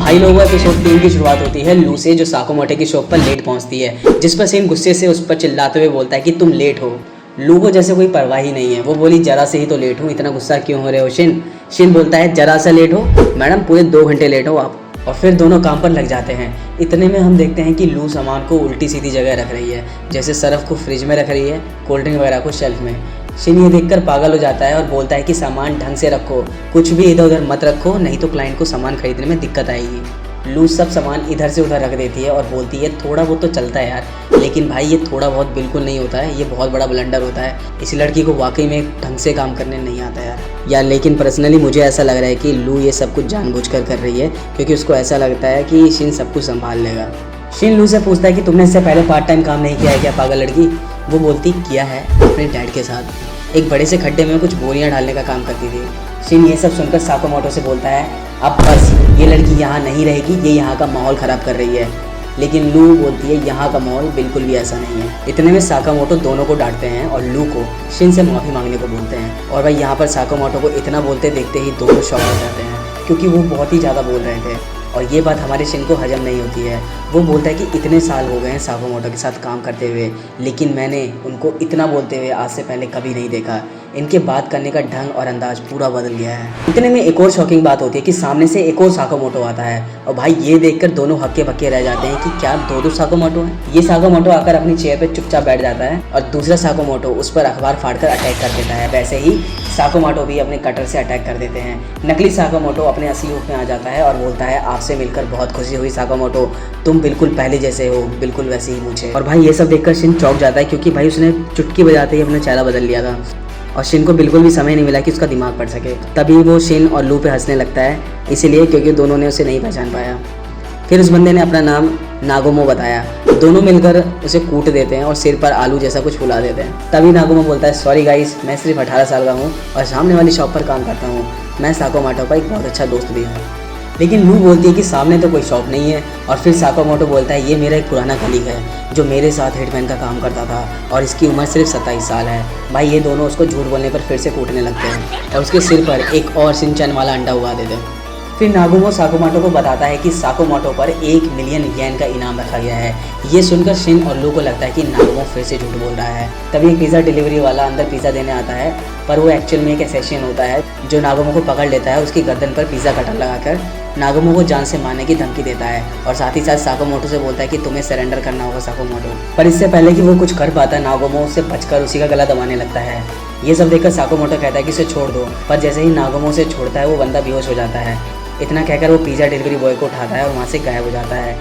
भाई लोगों, एपिसोड 3 की शुरुआत होती है लू से, जो साकोमोटो की शॉप पर लेट पहुंचती है, जिस पर शिन गुस्से से उस पर चिल्लाते हुए बोलता है कि तुम लेट हो। लू को जैसे कोई परवाह ही नहीं है। वो बोली जरा से ही तो लेट हूँ, इतना गुस्सा क्यों हो रहे हो शिन। शिन बोलता है जरा सा लेट हो मैडम, पूरे 2 घंटे लेट हो आप। और फिर दोनों काम पर लग जाते हैं। इतने में हम देखते हैं कि लू सामान को उल्टी सीधी जगह रख रही है, जैसे सरफ को फ्रिज में रख रही है, कोल्ड ड्रिंक वगैरह को शेल्फ में। शिन ये देखकर पागल हो जाता है और बोलता है कि सामान ढंग से रखो, कुछ भी इधर उधर मत रखो, नहीं तो क्लाइंट को सामान खरीदने में दिक्कत आएगी। लू सब सामान इधर से उधर रख देती है और बोलती है थोड़ा बहुत तो चलता है यार, लेकिन भाई ये थोड़ा बहुत बिल्कुल नहीं होता है, ये बहुत बड़ा ब्लंडर होता है। इस लड़की को वाकई में ढंग से काम करने नहीं आता यार। लेकिन पर्सनली मुझे ऐसा लग रहा है कि लू ये सब कुछ जानबूझकर कर रही है, क्योंकि उसको ऐसा लगता है कि शिन सब कुछ संभाल लेगा। शिन लू से पूछता है कि तुमने इससे पहले पार्ट टाइम काम नहीं किया है क्या पागल लड़की। वो बोलती किया है, अपने डैड के साथ एक बड़े से खड्डे में कुछ बोरियां डालने का काम करती थी। शिन ये सब सुनकर साकोमोटो से बोलता है अब बस, ये लड़की यहाँ नहीं रहेगी, ये यहाँ का माहौल ख़राब कर रही है। लेकिन लू बोलती है यहाँ का माहौल बिल्कुल भी ऐसा नहीं है। इतने में साकोमोटो दोनों को डांटते हैं और लू को शिन से माफ़ी मांगने को बोलते हैं। और भाई यहाँ पर साकोमोटो को इतना बोलते देखते ही दोनों शॉक हो जाते हैं, क्योंकि वो बहुत ही ज़्यादा बोल रहे थे और ये बात हमारे शिन को हजम नहीं होती है। वो बोलता है कि इतने साल हो गए हैं साकोमोटो के साथ काम करते हुए, लेकिन मैंने उनको इतना बोलते हुए आज से पहले कभी नहीं देखा। इनके बात करने का ढंग और अंदाज पूरा बदल गया है। इतने में एक और शॉकिंग बात होती है कि सामने से एक और साकोमोटो आता है और भाई ये देखकर दोनों हक्के बक्के रह जाते हैं कि क्या दो साकोमोटो हैं। ये साकोमोटो आकर अपनी चेयर पे चुपचाप बैठ जाता है और दूसरा साकोमोटो उस पर अखबार फाड़कर अटैक कर देता है। वैसे ही साकोमोटो भी अपने कटर से अटैक कर देते हैं। नकली साकोमोटो अपने असली रूप में आ जाता है और बोलता है आपसे मिलकर बहुत खुशी हुई साकोमोटो, तुम बिल्कुल पहले जैसे हो, बिल्कुल वैसे ही मुझे। और भाई ये सब देखकर शिन चौंक जाता है, क्योंकि भाई उसने चुटकी बजाते ही अपना चेहरा बदल लिया था और शिन को बिल्कुल भी समय नहीं मिला कि उसका दिमाग पढ़ सके। तभी वो शिन और लू पे हंसने लगता है, इसीलिए क्योंकि दोनों ने उसे नहीं पहचान पाया। फिर उस बंदे ने अपना नाम नागोमो बताया। दोनों मिलकर उसे कूट देते हैं और सिर पर आलू जैसा कुछ फुला देते हैं। तभी नागोमो बोलता है सॉरी गाइस, मैं सिर्फ 18 साल का हूँ और सामने वाली शॉप पर काम करता हूँ, मैं साकोमोटो का एक बहुत अच्छा दोस्त भी हूँ। लेकिन लू बोलती है कि सामने तो कोई शॉप नहीं है। और फिर साकोमोटो बोलता है ये मेरा एक पुराना कलीग है जो मेरे साथ हिटमैन का काम करता था और इसकी उम्र सिर्फ 27 साल है। भाई ये दोनों उसको झूठ बोलने पर फिर से कूटने लगते हैं और उसके सिर पर एक और सिंचन वाला अंडा उगा देते हैं। फिर नागोमो साकोमोटो को बताता है कि साकोमोटो पर 1 मिलियन येन का इनाम रखा गया है। ये सुनकर शिन और लू को लगता है कि नागोमो फिर से झूठ बोल रहा है। तभी एक पिज़्ज़ा डिलीवरी वाला अंदर पिज़्ज़ा देने आता है, पर वो एक्चुअल में एक असैसिन होता है जो नागोमो को पकड़ लेता है। उसकी गर्दन पर पिज़्ज़ा कटर लगाकर नागोमो को जान से मारने की धमकी देता है और साथ ही साथ साकोमोटो से बोलता है कि तुम्हें सरेंडर करना होगा साकोमोटो। पर इससे पहले कि वो कुछ कर पाता, नागोमो उससे बचकर उसी का गला दबाने लगता है। ये सब देखकर साकोमोटो कहता है कि इसे छोड़ दो, पर जैसे ही नागोमो उसे छोड़ता है वो बंदा बेहोश हो जाता है। इतना कहकर वो पिज़्ज़ा डिलीवरी बॉय को उठाता है और वहाँ से गायब हो जाता है।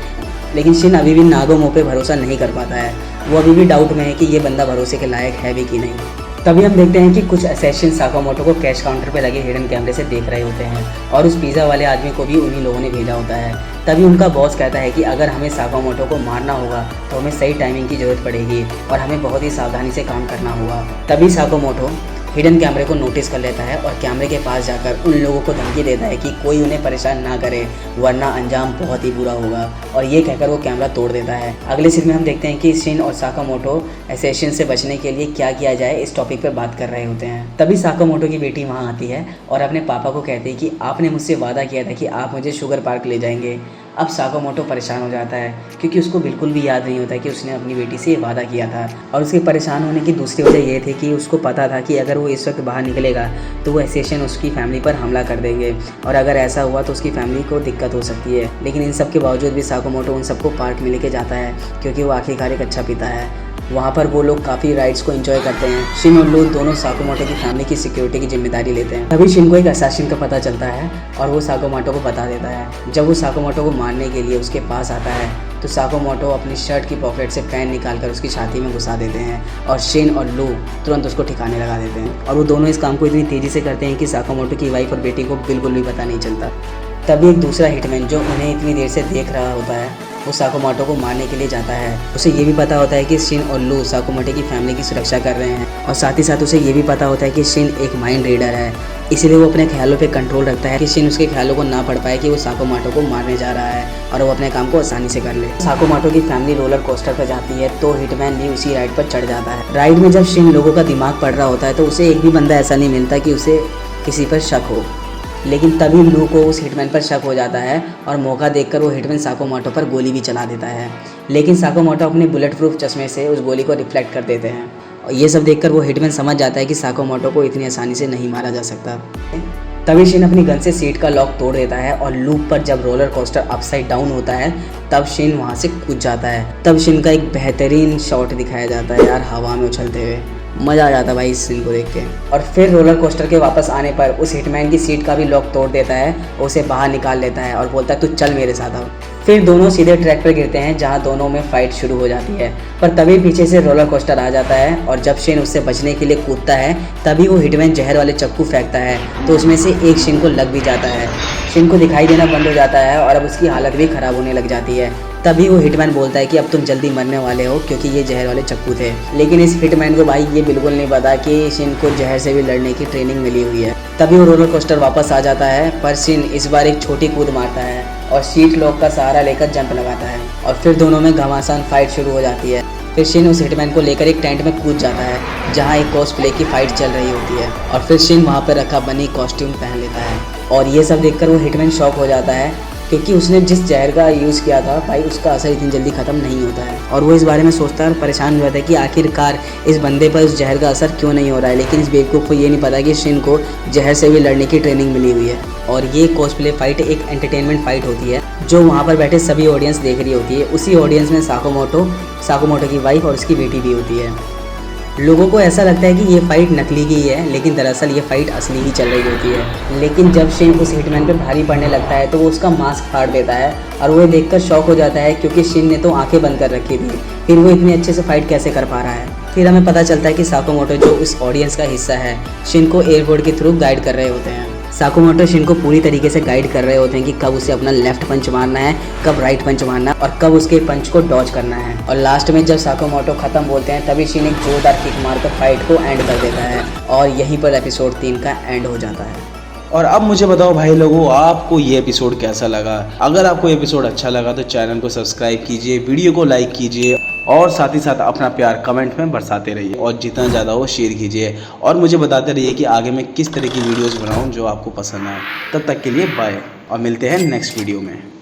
लेकिन शिन अभी भी नागोमो पे भरोसा नहीं कर पाता है। वो अभी भी डाउट में है कि ये बंदा भरोसे के लायक है भी कि नहीं। तभी हम देखते हैं कि कुछ असैसिन साकोमोटो को कैश काउंटर पर लगे हिडन कैमरे से देख रहे होते हैं और उस पिज़्ज़ा वाले आदमी को भी उन्हीं लोगों ने भेजा होता है। तभी उनका बॉस कहता है कि अगर हमें साकोमोटो को मारना होगा तो हमें सही टाइमिंग की ज़रूरत पड़ेगी और हमें बहुत ही सावधानी से काम करना होगा। तभी साकोमोटो हिडन कैमरे को नोटिस कर लेता है और कैमरे के पास जाकर उन लोगों को धमकी देता है कि कोई उन्हें परेशान ना करे वरना अंजाम बहुत ही बुरा होगा, और ये कहकर वो कैमरा तोड़ देता है। अगले सीन में हम देखते हैं कि शिन और साकोमोटो असैसिन से बचने के लिए क्या किया जाए इस टॉपिक पर बात कर रहे होते हैं। तभी साकोमोटो की बेटी वहाँ आती है और अपने पापा को कहती है कि आपने मुझसे वादा किया था कि आप मुझे शुगर पार्क ले जाएंगे। अब साकोमोटो परेशान हो जाता है, क्योंकि उसको बिल्कुल भी याद नहीं होता कि उसने अपनी बेटी से ये वादा किया था। और उसके परेशान होने की दूसरी वजह ये थी कि उसको पता था कि अगर वो इस वक्त बाहर निकलेगा तो वो असैसिन उसकी फैमिली पर हमला कर देंगे और अगर ऐसा हुआ तो उसकी फैमिली को दिक्कत हो सकती है। लेकिन इन सब के बावजूद भी साकोमोटो उन सबको पार्क में लेके जाता है, क्योंकि वो आखिरकार एक अच्छा पिता है। वहाँ पर वो लोग काफ़ी राइड्स को एंजॉय करते हैं। शिन और लू दोनों साकोमोटो की फैमिली की सिक्योरिटी की जिम्मेदारी लेते हैं। तभी शिन को एक असैसिन का पता चलता है और वो साकोमोटो को बता देता है। जब वो साकोमोटो को मारने के लिए उसके पास आता है तो साकोमोटो अपनी शर्ट की पॉकेट से पेन निकालकर उसकी छाती में घुसा देते हैं और शिन और लू तुरंत उसको ठिकाने लगा देते हैं। और वो दोनों इस काम को इतनी तेज़ी से करते हैं कि साकोमोटो की वाइफ और बेटी को बिल्कुल भी पता नहीं चलता। तभी एक दूसरा हिटमैन जो उन्हें इतनी देर से देख रहा होता है वो साकोमोटो को मारने के लिए जाता है। उसे ये भी पता होता है कि शिन और लू साकोमोटो की फैमिली की सुरक्षा कर रहे हैं और साथ ही साथ उसे ये भी पता होता है कि शिन एक माइंड रीडर है, इसीलिए वो अपने ख्यालों पे कंट्रोल रखता है कि शिन उसके ख्यालों को ना पढ़ पाए कि वो साकोमोटो को मारने जा रहा है और वो अपने काम को आसानी से कर ले। साकोमोटो की फैमिली रोलर कोस्टर पर जाती है तो हिटमैन भी उसी राइड पर चढ़ जाता है। राइड में जब शिन लोगों का दिमाग पढ़ रहा होता है तो उसे एक भी बंदा ऐसा नहीं मिलता कि उसे किसी पर शक हो। लेकिन तभी लू को उस हिटमैन पर शक हो जाता है और मौका देखकर वो हिटमैन साकामोटो पर गोली भी चला देता है। लेकिन साकामोटो अपने बुलेट प्रूफ चश्मे से उस गोली को रिफ्लेक्ट कर देते हैं और ये सब देखकर वो हिटमैन समझ जाता है कि साकामोटो को इतनी आसानी से नहीं मारा जा सकता। तभी शिन अपनी गन से सीट का लॉक तोड़ देता है और लूप पर जब रोलर कोस्टर अपसाइड डाउन होता है तब शिन वहाँ से कूद जाता है। तब शिन का एक बेहतरीन शॉट दिखाया जाता है यार, हवा में उछलते हुए। मज़ा आ जाता है भाई इस सीन को देख के। और फिर रोलर कोस्टर के वापस आने पर उस हिटमैन की सीट का भी लॉक तोड़ देता है, उसे बाहर निकाल लेता है और बोलता है तू चल मेरे साथ अब। फिर दोनों सीधे ट्रैक पर गिरते हैं जहां दोनों में फाइट शुरू हो जाती है। पर तभी पीछे से रोलर कोस्टर आ जाता है और जब शिन उससे बचने के लिए कूदता है तभी वो हिटमैन जहर वाले चक्कू फेंकता है, तो उसमें से एक शिन को लग भी जाता है। शिन को दिखाई देना बंद हो जाता है और अब उसकी हालत भी ख़राब होने लग जाती है। तभी वो हिटमैन बोलता है कि अब तुम जल्दी मरने वाले हो क्योंकि ये जहर वाले चक्कू थे। लेकिन इस हिटमैन को भाई ये बिल्कुल नहीं पता कि शिन को जहर से भी लड़ने की ट्रेनिंग मिली हुई है। तभी वो रोलर कोस्टर वापस आ जाता है पर शिन इस बार एक छोटी कूद मारता है और सीट लॉक का सहारा लेकर जंप लगाता है और फिर दोनों में घमासान फाइट शुरू हो जाती है। फिर शिन उस हिटमैन को लेकर एक टेंट में कूद जाता है जहां एक कॉस्प्ले की फाइट चल रही होती है और फिर शिन वहां पर रखा बनी कॉस्ट्यूम पहन लेता है और ये सब देखकर वो हिटमैन शॉक हो जाता है क्योंकि उसने जिस जहर का यूज़ किया था भाई उसका असर इतनी जल्दी ख़त्म नहीं होता है। और वो इस बारे में सोचता है और परेशान हो जाता है कि आखिरकार इस बंदे पर उस जहर का असर क्यों नहीं हो रहा है। लेकिन इस बेवकूफ़ को ये नहीं पता कि शिन को जहर से भी लड़ने की ट्रेनिंग मिली हुई है और ये कॉस्प्ले फाइट एक एंटरटेनमेंट फाइट होती है जो वहाँ पर बैठे सभी ऑडियंस देख रही होती है। उसी ऑडियंस में साकामोटो की वाइफ और उसकी बेटी भी होती है। लोगों को ऐसा लगता है कि ये फाइट नकली की है लेकिन दरअसल ये फाइट असली ही चल रही होती है। लेकिन जब शिन उस हिटमैन पे भारी पड़ने लगता है तो वो उसका मास्क फाड़ देता है और वो देखकर शॉक हो जाता है क्योंकि शिन ने तो आंखें बंद कर रखी थी, फिर वो इतनी अच्छे से फाइट कैसे कर पा रहा है। फिर हमें पता चलता है कि साकामोटो जो इस ऑडियंस का हिस्सा है शिन को एयरपोर्ट के थ्रू गाइड कर रहे होते हैं। साकामोटो शिन को पूरी तरीके से गाइड कर रहे होते हैं कि कब उसे अपना लेफ्ट पंच मारना है, कब राइट पंच मारना है और कब उसके पंच को डॉज करना है। और लास्ट में जब साकामोटो खत्म बोलते हैं तभी शिन एक जोरदार किक मारकर फाइट को एंड कर देता है और यहीं पर एपिसोड 3 का एंड हो जाता है। और अब मुझे बताओ भाई लोगों, आपको ये एपिसोड कैसा लगा? अगर आपको एपिसोड अच्छा लगा तो चैनल को सब्सक्राइब कीजिए, वीडियो को लाइक कीजिए और साथ ही साथ अपना प्यार कमेंट में बरसाते रहिए और जितना ज़्यादा हो शेयर कीजिए और मुझे बताते रहिए कि आगे मैं किस तरह की वीडियोस बनाऊं जो आपको पसंद आए। तब तक के लिए बाय और मिलते हैं नेक्स्ट वीडियो में।